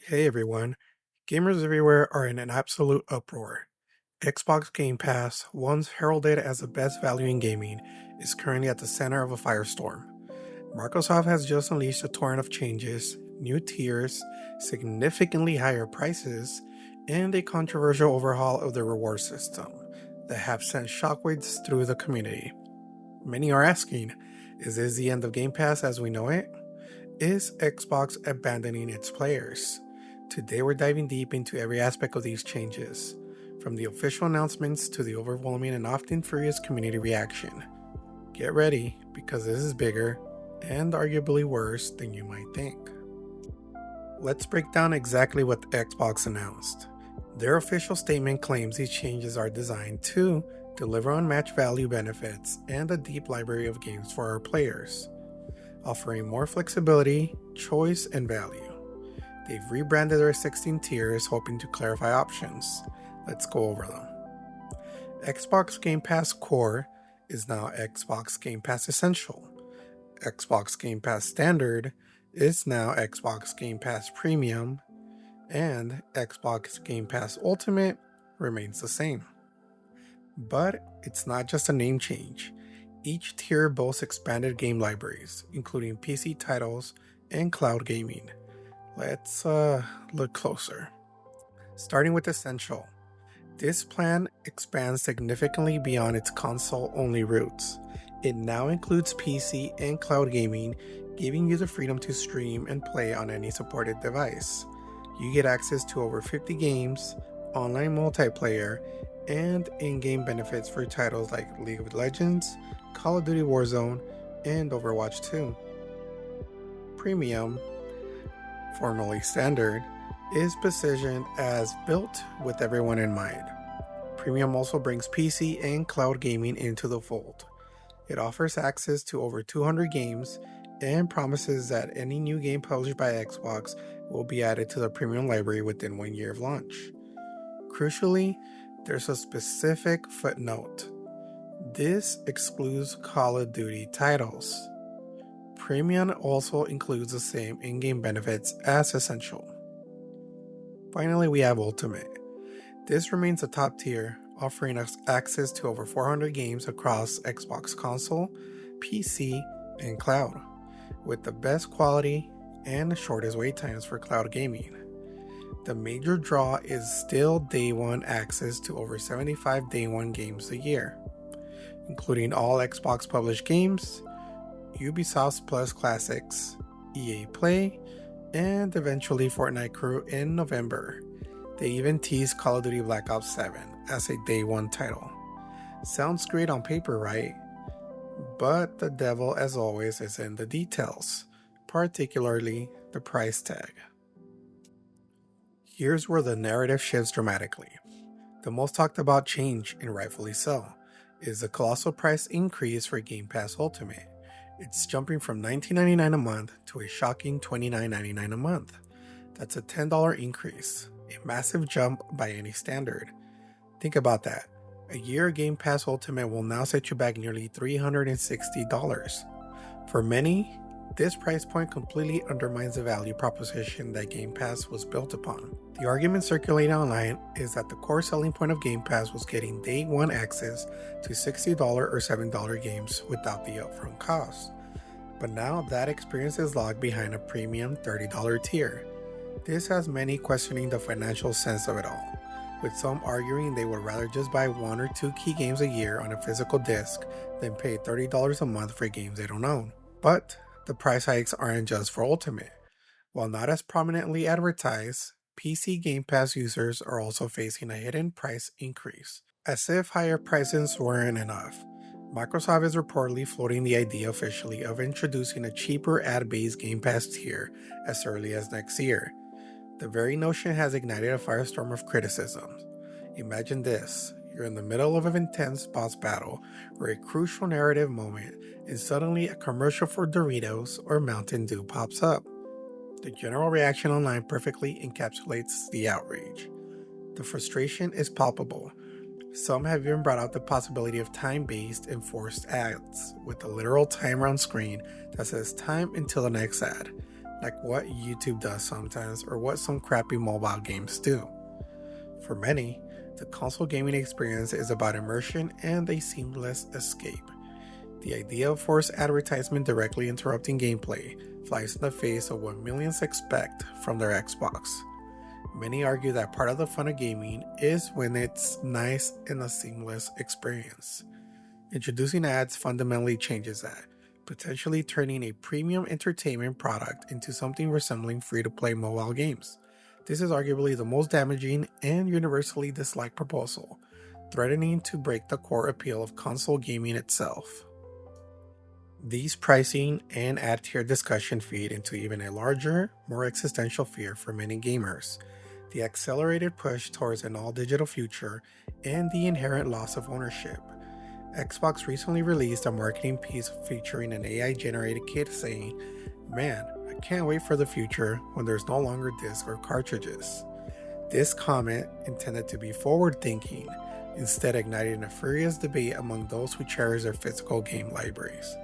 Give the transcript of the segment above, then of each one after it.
Hey everyone, gamers everywhere are in an absolute uproar. Xbox Game Pass, once heralded as the best value in gaming, is currently at the center of a firestorm. Microsoft has just unleashed a torrent of changes, new tiers, significantly higher prices, and a controversial overhaul of the reward system that have sent shockwaves through the community. Many are asking, is this the end of Game Pass as we know it? Is Xbox abandoning its players? Today we're diving deep into every aspect of these changes, from the official announcements to the overwhelming and often furious community reaction. Get ready, because this is bigger and arguably worse than you might think. Let's break down exactly what Xbox announced. Their official statement claims these changes are designed to deliver unmatched value benefits and a deep library of games for our players, offering more flexibility, choice, and value. They've rebranded their 16 tiers, hoping to clarify options. Let's go over them. Xbox Game Pass Core is now Xbox Game Pass Essential. Xbox Game Pass Standard is now Xbox Game Pass Premium, and Xbox Game Pass Ultimate remains the same. But it's not just a name change. Each tier boasts expanded game libraries, including PC titles and cloud gaming. Let's look closer. Starting with Essential. This plan expands significantly beyond its console-only roots. It now includes PC and cloud gaming, giving you the freedom to stream and play on any supported device. You get access to over 50 games, online multiplayer, and in-game benefits for titles like League of Legends, Call of Duty Warzone, and Overwatch 2. Premium, formerly Standard, is positioned as built with everyone in mind. Premium also brings PC and cloud gaming into the fold. It offers access to over 200 games and promises that any new game published by Xbox will be added to the Premium library within 1 year of launch. Crucially, there's a specific footnote. This excludes Call of Duty titles. Premium also includes the same in-game benefits as Essential. Finally, we have Ultimate. This remains a top tier, offering us access to over 400 games across Xbox console, PC, and cloud, with the best quality and the shortest wait times for cloud gaming. The major draw is still day one access to over 75 day one games a year, including all Xbox published games, Ubisoft's Plus Classics, EA Play, and eventually Fortnite Crew in November. They even teased Call of Duty Black Ops 7 as a day one title. Sounds great on paper, right? But the devil, as always, is in the details, particularly the price tag. Here's where the narrative shifts dramatically. The most talked about change, and rightfully so, is the colossal price increase for Game Pass Ultimate. It's jumping from $19.99 a month to a shocking $29.99 a month. That's a $10 increase, a massive jump by any standard. Think about that. A year Game Pass Ultimate will now set you back nearly $360. For many, this price point completely undermines the value proposition that Game Pass was built upon. The argument circulating online is that the core selling point of Game Pass was getting day one access to $60 or $7 games without the upfront cost. But now that experience is locked behind a premium $30 tier. This has many questioning the financial sense of it all, with some arguing they would rather just buy 1 or 2 key games a year on a physical disc than pay $30 a month for games they don't own. But the price hikes aren't just for Ultimate. While not as prominently advertised, PC Game Pass users are also facing a hidden price increase. As if higher prices weren't enough, Microsoft is reportedly floating the idea officially of introducing a cheaper ad-based Game Pass tier as early as next year. The very notion has ignited a firestorm of criticisms. Imagine this. You're in the middle of an intense boss battle or a crucial narrative moment, and suddenly a commercial for Doritos or Mountain Dew pops up. The general reaction online perfectly encapsulates the outrage. The frustration is palpable. Some have even brought out the possibility of time-based enforced ads, with a literal timer on screen that says time until the next ad, like what YouTube does sometimes or what some crappy mobile games do. For many, the console gaming experience is about immersion and a seamless escape. The idea of forced advertisement directly interrupting gameplay flies in the face of what millions expect from their Xbox. Many argue that part of the fun of gaming is when it's nice and a seamless experience. Introducing ads fundamentally changes that, potentially turning a premium entertainment product into something resembling free-to-play mobile games. This is arguably the most damaging and universally disliked proposal, threatening to break the core appeal of console gaming itself. These pricing and ad tier discussion feed into even a larger, more existential fear for many gamers: the accelerated push towards an all-digital future and the inherent loss of ownership. Xbox recently released a marketing piece featuring an AI-generated kid saying, "Man, I can't wait for the future when there's no longer discs or cartridges." This comment, intended to be forward-thinking, instead igniting a furious debate among those who cherish their physical game libraries.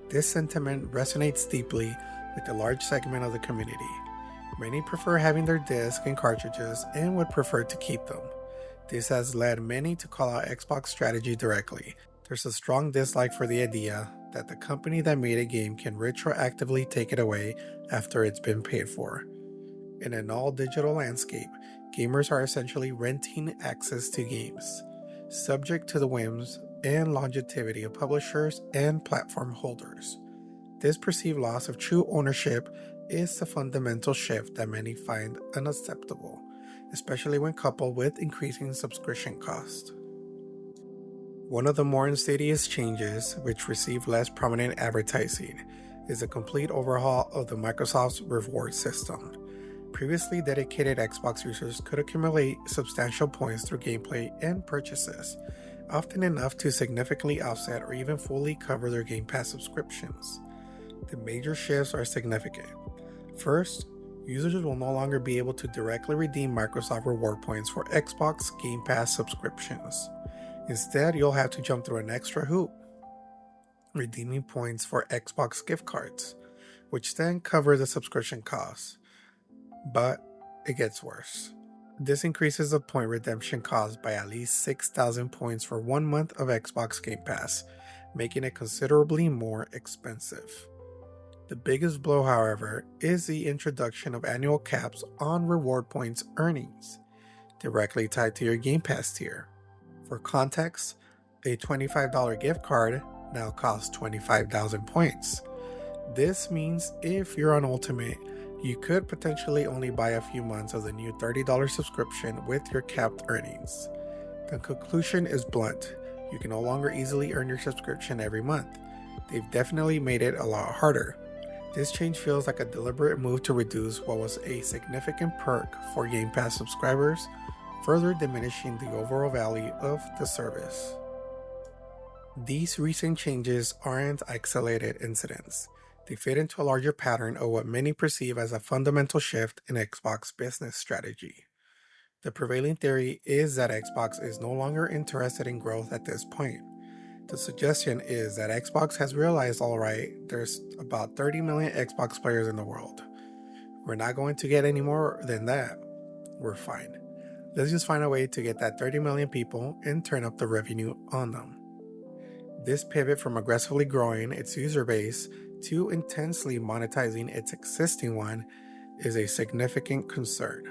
This sentiment resonates deeply with a large segment of the community. Many prefer having their discs and cartridges and would prefer to keep them. This has led many to call out Xbox strategy directly. There's a strong dislike for the idea that the company that made a game can retroactively take it away after it's been paid for. In an all-digital landscape, gamers are essentially renting access to games, subject to the whims and longevity of publishers and platform holders. This perceived loss of true ownership is the fundamental shift that many find unacceptable, especially when coupled with increasing subscription costs. One of the more insidious changes, which receive less prominent advertising, is a complete overhaul of the Microsoft Rewards system. Previously, dedicated Xbox users could accumulate substantial points through gameplay and purchases, often enough to significantly offset or even fully cover their Game Pass subscriptions. The major shifts are significant. First, users will no longer be able to directly redeem Microsoft Reward points for Xbox Game Pass subscriptions. Instead, you'll have to jump through an extra hoop, redeeming points for Xbox gift cards, which then cover the subscription costs. But it gets worse. This increases the point redemption cost by at least 6,000 points for 1 month of Xbox Game Pass, making it considerably more expensive. The biggest blow, however, is the introduction of annual caps on reward points earnings, directly tied to your Game Pass tier. For context, a $25 gift card now costs 25,000 points. This means if you're on Ultimate, you could potentially only buy a few months of the new $30 subscription with your capped earnings. The conclusion is blunt: you can no longer easily earn your subscription every month. They've definitely made it a lot harder. This change feels like a deliberate move to reduce what was a significant perk for Game Pass subscribers, further diminishing the overall value of the service. These recent changes aren't isolated incidents. They fit into a larger pattern of what many perceive as a fundamental shift in Xbox business strategy. The prevailing theory is that Xbox is no longer interested in growth at this point. The suggestion is that Xbox has realized, alright, there's about 30 million Xbox players in the world. We're not going to get any more than that. We're fine. Let's just find a way to get that 30 million people and turn up the revenue on them. This pivot from aggressively growing its user base to intensely monetizing its existing one is a significant concern.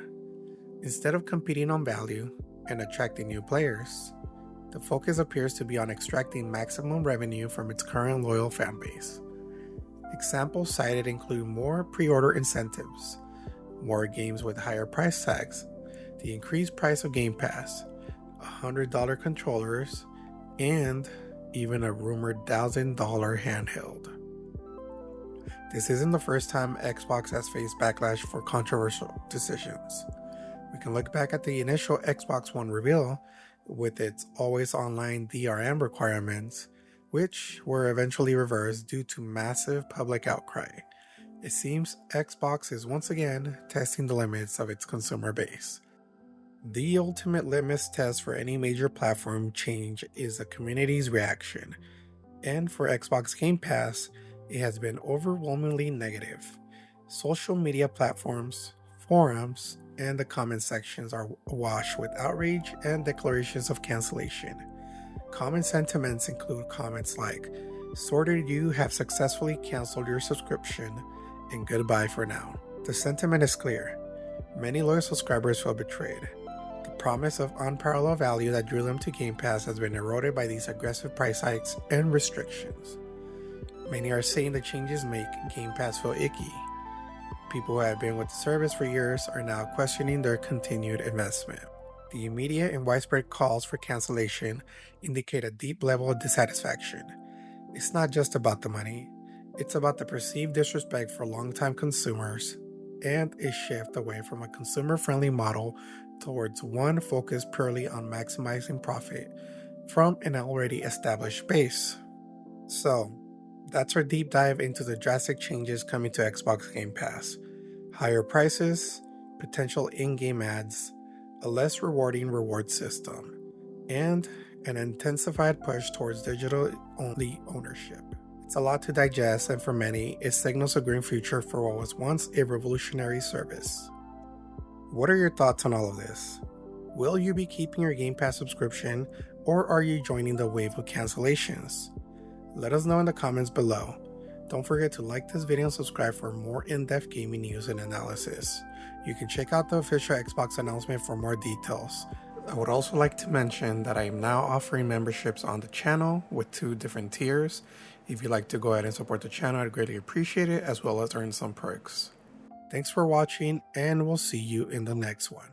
Instead of competing on value and attracting new players, the focus appears to be on extracting maximum revenue from its current loyal fan base. Examples cited include more pre-order incentives, more games with higher price tags, the increased price of Game Pass, $100 controllers, and even a rumored $1,000 handheld. This isn't the first time Xbox has faced backlash for controversial decisions. We can look back at the initial Xbox One reveal with its always online DRM requirements, which were eventually reversed due to massive public outcry. It seems Xbox is once again testing the limits of its consumer base. The ultimate litmus test for any major platform change is the community's reaction, and for Xbox Game Pass, it has been overwhelmingly negative. Social media platforms, forums, and the comment sections are awash with outrage and declarations of cancellation. Common sentiments include comments like, "Sorted, you have successfully canceled your subscription, and goodbye for now." The sentiment is clear. Many loyal subscribers feel betrayed. The promise of unparalleled value that drew them to Game Pass has been eroded by these aggressive price hikes and restrictions. Many are saying the changes make Game Pass feel icky. People who have been with the service for years are now questioning their continued investment. The immediate and widespread calls for cancellation indicate a deep level of dissatisfaction. It's not just about the money, it's about the perceived disrespect for longtime consumers and a shift away from a consumer-friendly model towards one focused purely on maximizing profit from an already established base. So, that's our deep dive into the drastic changes coming to Xbox Game Pass. Higher prices, potential in-game ads, a less rewarding reward system, and an intensified push towards digital-only ownership. It's a lot to digest, and for many, it signals a green future for what was once a revolutionary service. What are your thoughts on all of this? Will you be keeping your Game Pass subscription, or are you joining the wave of cancellations? Let us know in the comments below. Don't forget to like this video and subscribe for more in-depth gaming news and analysis. You can check out the official Xbox announcement for more details. I would also like to mention that I am now offering memberships on the channel with 2 different tiers. If you'd like to go ahead and support the channel, I'd greatly appreciate it, as well as earn some perks. Thanks for watching, and we'll see you in the next one.